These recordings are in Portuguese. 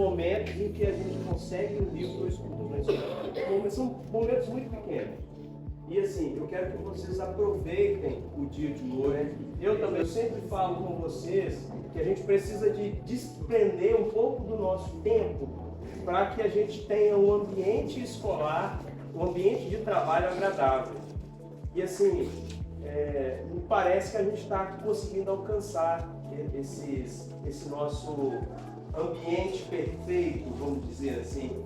momentos em que a gente consegue unir os dois grupos na escola. São momentos muito pequenos. E assim, eu quero que vocês aproveitem o dia de hoje. Eu sempre falo com vocês que a gente precisa de desprender um pouco do nosso tempo para que a gente tenha um ambiente escolar, um ambiente de trabalho agradável. E assim, me parece que a gente está conseguindo alcançar esse nosso ambiente perfeito, vamos dizer assim.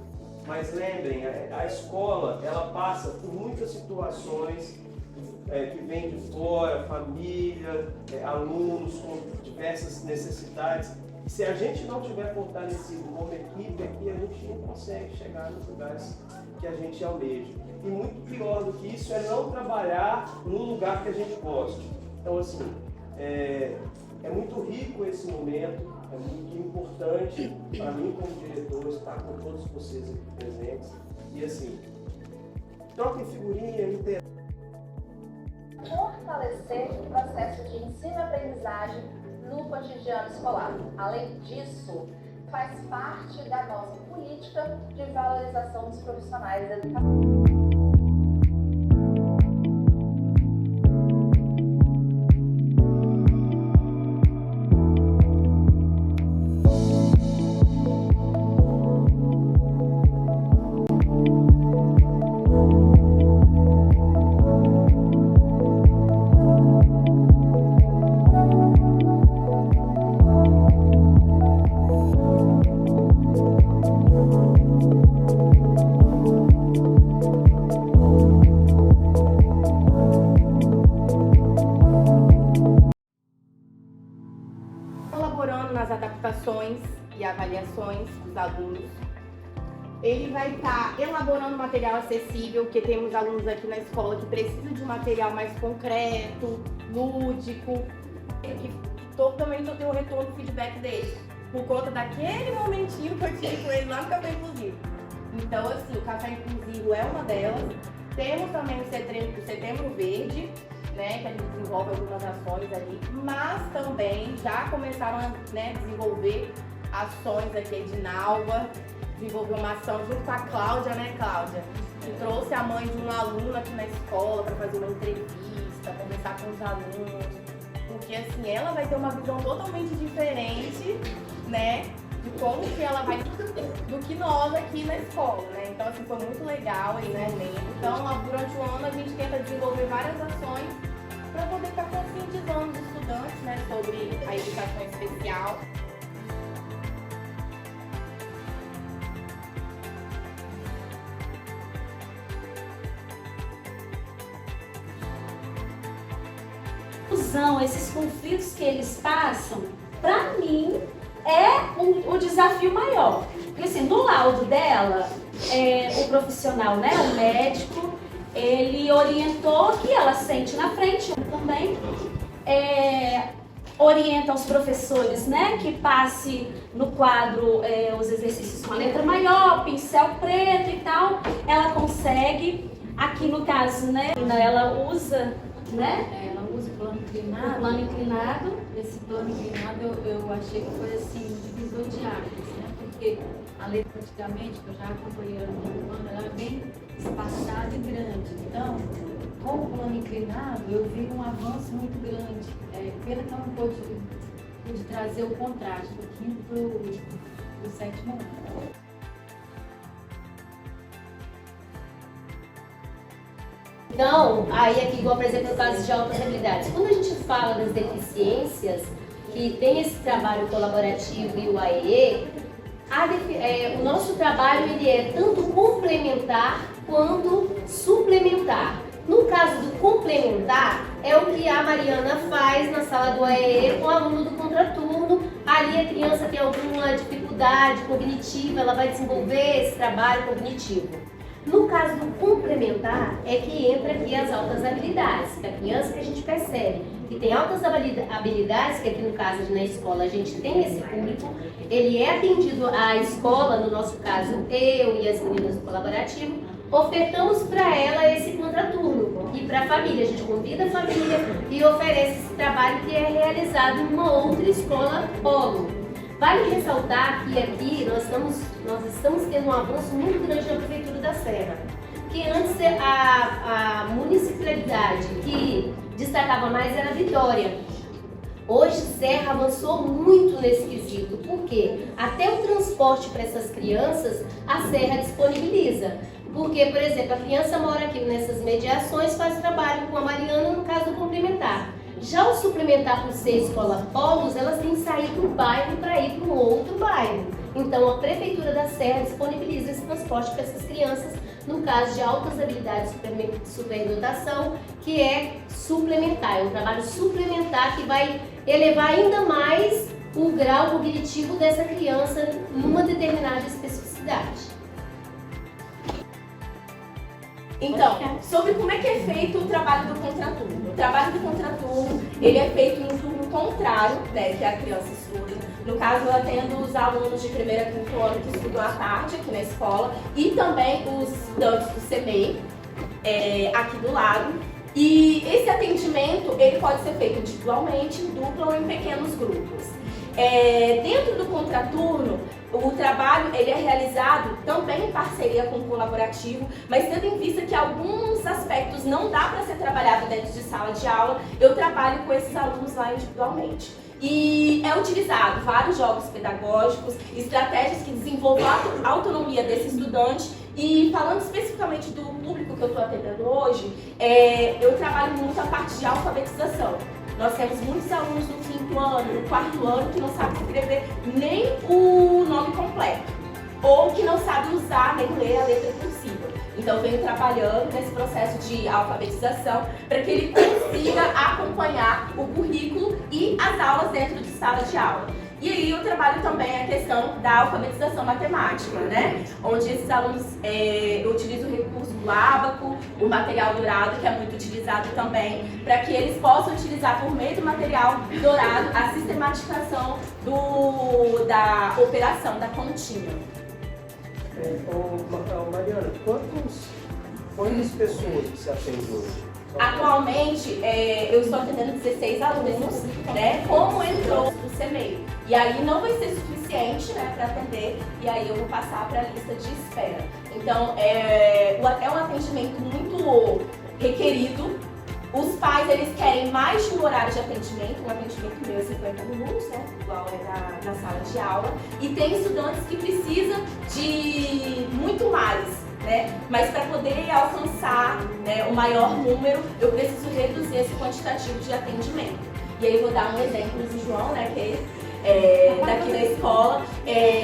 Mas lembrem, a escola, ela passa por muitas situações que vêm de fora, família, alunos com diversas necessidades. E se a gente não tiver fortalecido como equipe aqui, a gente não consegue chegar nos lugares que a gente almeja. E muito pior do que isso é não trabalhar num lugar que a gente goste. Então, assim, é muito rico esse momento, é muito importante para mim como diretor estar com todos vocês aqui presentes. E assim, troquem figurinha, interagem. Fortalecer o processo de ensino e aprendizagem no cotidiano escolar. Além disso, faz parte da nossa política de valorização dos profissionais da educação. Colaborando nas adaptações e avaliações dos alunos. Ele vai estar elaborando material acessível, porque temos alunos aqui na escola que precisam de um material mais concreto, lúdico, e também estou tendo o retorno do feedback deles, por conta daquele momentinho que eu tive com eles lá no Café Inclusivo. Então, assim, o Café Inclusivo é uma delas. Temos também o Setembro Verde, né, que a gente desenvolve algumas ações ali, mas também já começaram a desenvolver ações aqui. A Edinalva desenvolveu uma ação junto com a Cláudia, né, Cláudia? Que trouxe a mãe de um aluno aqui na escola para fazer uma entrevista, conversar com os alunos, porque assim, ela vai ter uma visão totalmente diferente, né, de como que ela vai, do que nós aqui na escola, né? Então assim, foi muito legal esse momento. Então, durante o ano a gente tenta desenvolver várias ações para poder estar conscientizando os estudantes, né, sobre a educação especial. Esses conflitos que eles passam, para mim, é o desafio maior. Porque assim, no laudo dela, o profissional, né, o médico, ele orientou que ela sente na frente também, orienta os professores, né, que passe no quadro os exercícios com a letra maior, pincel preto e tal. Ela consegue, aqui no caso, né, ela usa, né? Ela usa o plano inclinado. O plano inclinado. Esse plano inclinado eu achei que foi assim, um divisor de águas, né? Porque a letra antigamente, que eu já acompanhei no plano, ela era bem espaçada e grande. Então, com o plano inclinado, eu vi um avanço muito grande. Pena que eu não pude trazer o contraste do quinto para o sétimo ano. Então, aí aqui, igual por exemplo no caso de altas habilidades, quando a gente fala das deficiências, que tem esse trabalho colaborativo e o AEE, o nosso trabalho ele é tanto complementar quanto suplementar. No caso do complementar, é o que a Mariana faz na sala do AEE com o aluno do contraturno. Ali a criança tem alguma dificuldade cognitiva, ela vai desenvolver esse trabalho cognitivo. No caso do complementar, é que entra aqui as altas habilidades da criança, que a gente percebe que tem altas habilidades, que aqui no caso na escola a gente tem esse público, ele é atendido à escola, no nosso caso eu e as meninas do colaborativo, ofertamos para ela esse contraturno e para a família, a gente convida a família e oferece esse trabalho que é realizado em uma outra escola polo. Vale ressaltar que aqui nós estamos tendo um avanço muito grande na Prefeitura da Serra. Que antes a municipalidade que destacava mais era Vitória. Hoje Serra avançou muito nesse quesito, porque até o transporte para essas crianças a Serra disponibiliza. Porque, por exemplo, a criança mora aqui nessas mediações, faz trabalho com a Mariana no caso do complementar. Já o suplementar por ser escola polos, elas têm que sair do bairro para ir para um outro bairro. Então a Prefeitura da Serra disponibiliza esse transporte para essas crianças, no caso de altas habilidades superdotação, que é suplementar, é um trabalho suplementar que vai elevar ainda mais o grau cognitivo dessa criança numa determinada especificidade. Então, sobre como é que é feito o trabalho do contraturno. O trabalho do contraturno, ele é feito no turno contrário, né, que a criança estuda. No caso, eu atendo os alunos de primeiro a quinto ano que estudam à tarde aqui na escola e também os estudantes do CEMEI, aqui do lado. E esse atendimento, ele pode ser feito individualmente, dupla ou em pequenos grupos. Dentro do contraturno, o trabalho ele é realizado também em parceria com o colaborativo, mas tendo em vista que alguns aspectos não dá para ser trabalhado dentro de sala de aula, eu trabalho com esses alunos lá individualmente. E é utilizado vários jogos pedagógicos, estratégias que desenvolvam a autonomia desse estudante. E falando especificamente do público que eu estou atendendo hoje, eu trabalho muito a parte de alfabetização. Nós temos muitos alunos no quinto ano, no quarto ano, que não sabem escrever nem o nome completo, ou que não sabem usar nem ler a letra cursiva. Então, eu venho trabalhando nesse processo de alfabetização para que ele consiga acompanhar o currículo e as aulas dentro de sala de aula. E aí eu trabalho também a questão da alfabetização matemática, né? Onde esses alunos, eu utilizo o recurso do ábaco, o material dourado, que é muito utilizado também, para que eles possam utilizar por meio do material dourado a sistematização da operação, da continha. Mariana, quantas pessoas você atende hoje? Atualmente, eu estou atendendo 16 alunos, né, como entrou do CEMEI. E aí não vai ser suficiente, né, para atender, e aí eu vou passar para a lista de espera. Então, é um atendimento muito requerido. Os pais, eles querem mais de um horário de atendimento, um atendimento meu é 50 minutos, né, igual é na sala de aula. E tem estudantes que precisam de muito mais, né? Mas para poder alcançar, né, o maior número, eu preciso reduzir esse quantitativo de atendimento. E aí eu vou dar um exemplo do João, né, que daqui da escola.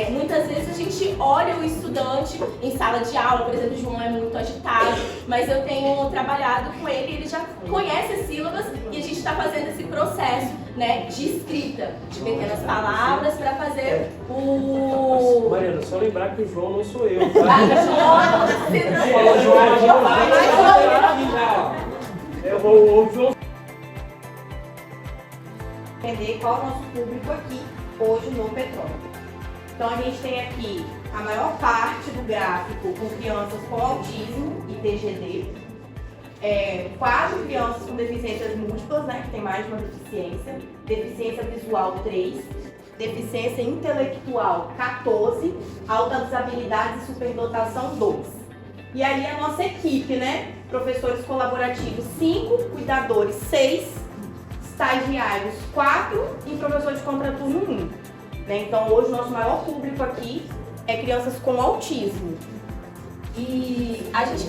Muitas vezes a gente olha o estudante em sala de aula, por exemplo, o João é muito agitado, mas eu tenho trabalhado com ele, ele já conhece as sílabas e a gente está fazendo esse processo, né, de escrita, de pequenas palavras para fazer o... Mariana, só lembrar que o João não sou eu, tá? O João... Entender qual é o nosso público aqui, hoje no Petróleo. Então a gente tem aqui a maior parte do gráfico com crianças com autismo e TGD, 4 crianças com deficiências múltiplas, né, que tem mais de uma deficiência visual 3, deficiência intelectual 14, altas habilidades e superdotação 2. E aí a nossa equipe, né, professores colaborativos 5, cuidadores 6, estagiários 4 e professor de contraturno 1. Né? Então hoje o nosso maior público aqui é crianças com autismo. E a gente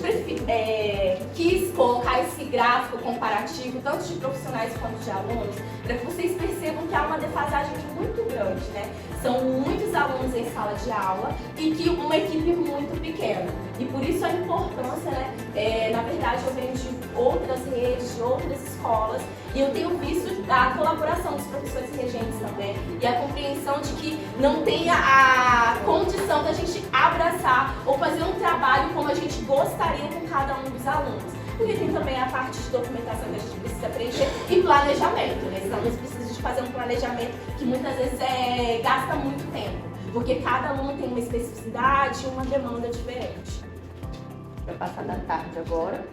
quis colocar esse gráfico comparativo, tanto de profissionais quanto de alunos, para que vocês percebam que há uma defasagem muito grande, né? São muitos alunos em sala de aula e que uma equipe muito pequena. E por isso a importância, né? Na verdade, eu venho de outras redes, de outras escolas, e eu tenho visto a colaboração dos professores regentes também, e a compreensão de que não tem a condição da gente abraçar ou fazer um trabalho como a gente gostaria com cada um dos alunos. Porque tem também a parte de documentação que a gente precisa preencher e planejamento, né? Os alunos precisam de fazer um planejamento que muitas vezes gasta muito tempo, porque cada aluno tem uma especificidade e uma demanda diferente. Vai passar da tarde agora.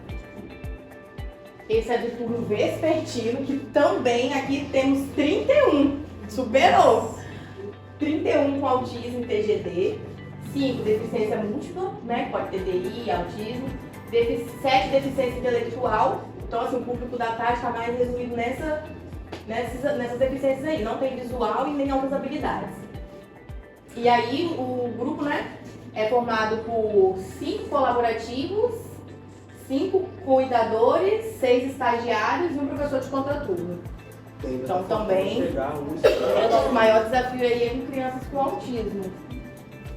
Esse é do turno vespertino, que também aqui temos 31. Superou! 31 com autismo e TGD, 5 deficiência múltipla, né, pode ter DI, autismo, 7 deficiência intelectual. Então, assim, o público da tarde está mais resumido nessas deficiências aí, não tem visual e nem outras habilidades. E aí o grupo, né, é formado por 5 colaborativos, 5 cuidadores, 6 estagiários e um professor de contraturno. Então também o nosso maior desafio aí é com crianças com autismo.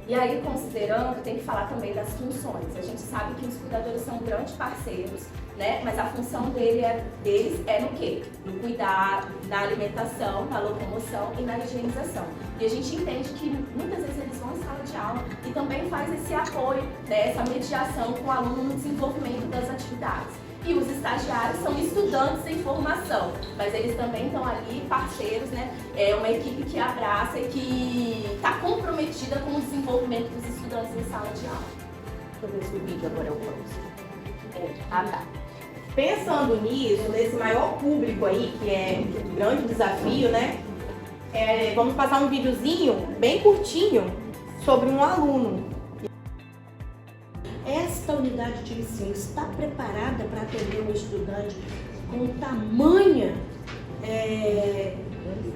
E aí, considerando, tem que falar também das funções. A gente sabe que os cuidadores são grandes parceiros, né? Mas a função deles é no quê? No cuidar da alimentação, na locomoção e na higienização. E a gente entende que muitas vezes eles vão em sala de aula e também faz esse apoio, né? Essa mediação com o aluno no desenvolvimento das atividades. E os estagiários são estudantes em formação, mas eles também estão ali parceiros, né? É uma equipe que abraça e que está comprometida com o desenvolvimento dos estudantes em sala de aula. Deixa eu ver se o vídeo agora é o próximo. Tá. Pensando nisso, nesse maior público aí, que é um grande desafio, né? Vamos passar um videozinho bem curtinho sobre um aluno. Esta unidade de ensino está preparada para atender um estudante com tamanha,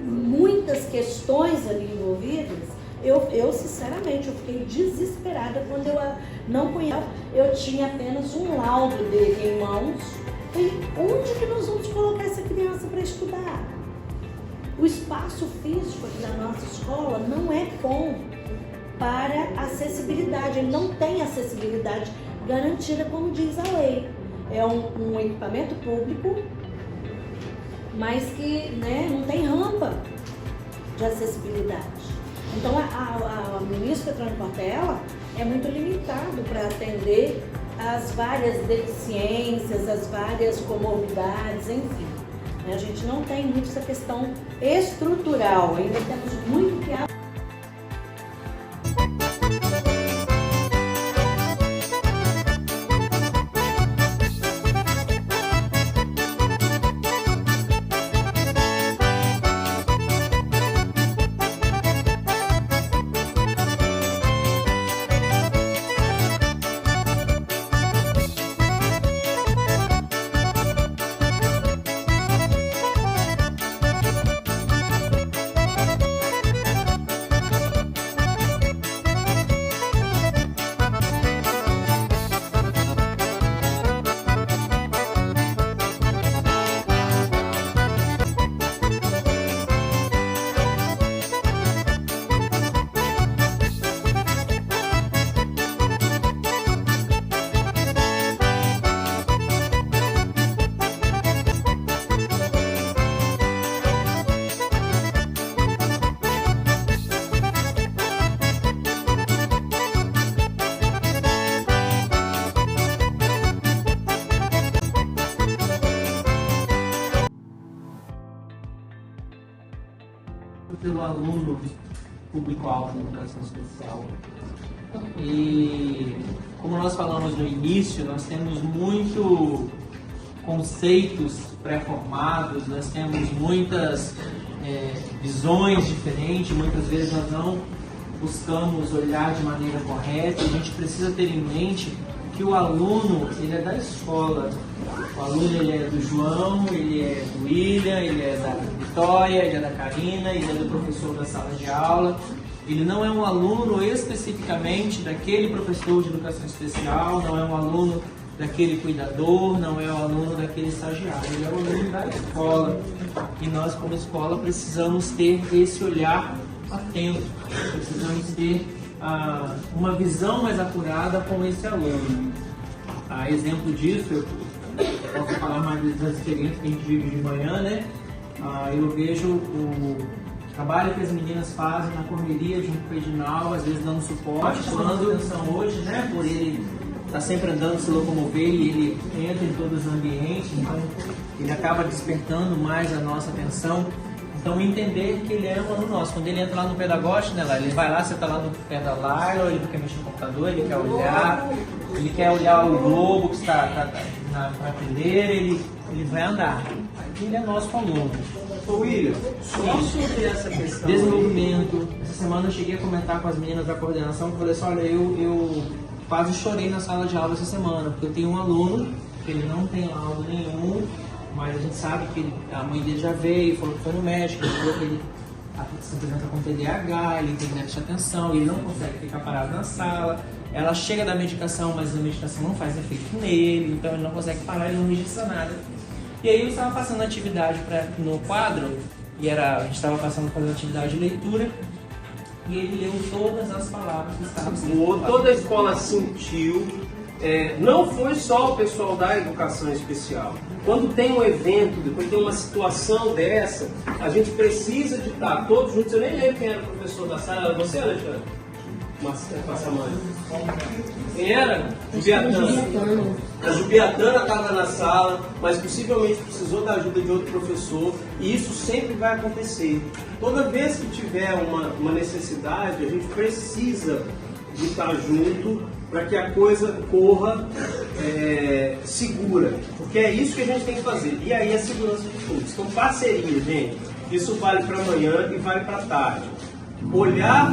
muitas questões ali envolvidas? Eu sinceramente, eu fiquei desesperada quando eu não conhecia. Eu tinha apenas um laudo dele em mãos. E onde que nós vamos colocar essa criança para estudar? O espaço físico aqui da nossa escola não é bom para acessibilidade, ele não tem acessibilidade garantida, como diz a lei. É um equipamento público, mas que, né, não tem rampa de acessibilidade. Então o ministro Petrônio Portela é muito limitado para atender as várias deficiências, as várias comorbidades, enfim. A gente não tem muito essa questão estrutural, ainda temos muito que pelo aluno público-alvo da educação especial. E como nós falamos no início, nós temos muito conceitos pré-formados, nós temos muitas visões diferentes, muitas vezes nós não buscamos olhar de maneira correta. A gente precisa ter em mente que o aluno, ele é da escola. O aluno, ele é do João, ele é do William, ele é da Vitória, ele é da Karina, ele é do professor da sala de aula. Ele não é um aluno especificamente daquele professor de educação especial, não é um aluno daquele cuidador, não é um aluno daquele estagiário. Ele é um aluno da escola. E nós, como escola, precisamos ter esse olhar atento. Precisamos ter uma visão mais apurada com esse aluno. Exemplo disso, eu posso falar mais das experiências que a gente vive de manhã, né? Eu vejo o trabalho que as meninas fazem na correria junto com o Edinal, às vezes dando suporte, chamando atenção hoje, né? Por ele estar sempre andando, se locomover, e ele entra em todos os ambientes, então ele acaba despertando mais a nossa atenção. Então, entender que ele é um aluno nosso. Quando ele entra lá no pedagógico, né, ele vai lá, você está lá no pé da Laila, ele quer mexer no computador, ele quer olhar o globo que está na prateleira, ele vai andar. Ele é nosso aluno. Ô William, só sobre essa questão. Desenvolvimento. Essa semana eu cheguei a comentar com as meninas da coordenação, que eu falei assim, olha, eu quase chorei na sala de aula essa semana, porque eu tenho um aluno que ele não tem laudo nenhum, mas a gente sabe que a mãe dele já veio, falou que foi no médico, ele falou que ele se apresenta com TDAH, ele tem déficit de atenção, ele não consegue ficar parado na sala. Ela chega da medicação, mas a medicação não faz efeito nele, então ele não consegue parar, ele não registra nada. E aí eu estava passando atividade no quadro, e a gente estava passando fazendo atividade de leitura, e ele leu todas as palavras que estavam escritas. Toda a escola sentiu, não foi só o pessoal da educação especial. Quando tem um evento, depois tem uma situação dessa, a gente precisa de estar todos juntos. Eu nem lembro quem era o professor da sala, era você, Alexandre? Passamani. Quem era? Jubiatana. A Jubiatana estava na sala, mas possivelmente precisou da ajuda de outro professor, e isso sempre vai acontecer. Toda vez que tiver uma necessidade, a gente precisa de estar junto para que a coisa corra segura, porque é isso que a gente tem que fazer. E aí a segurança de todos. Então, parceria, gente, isso vale para amanhã e vale para tarde. Olhar.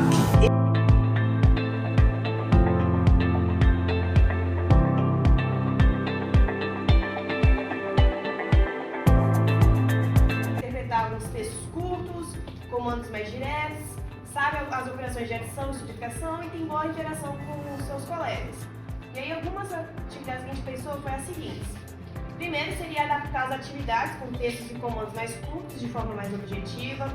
Alguns textos curtos, comandos mais diretos, sabe as operações de adição e subtração e tem boa interação com os seus colegas. E aí algumas atividades que a gente pensou foi as seguintes. Primeiro seria adaptar as atividades com textos e comandos mais curtos de forma mais objetiva.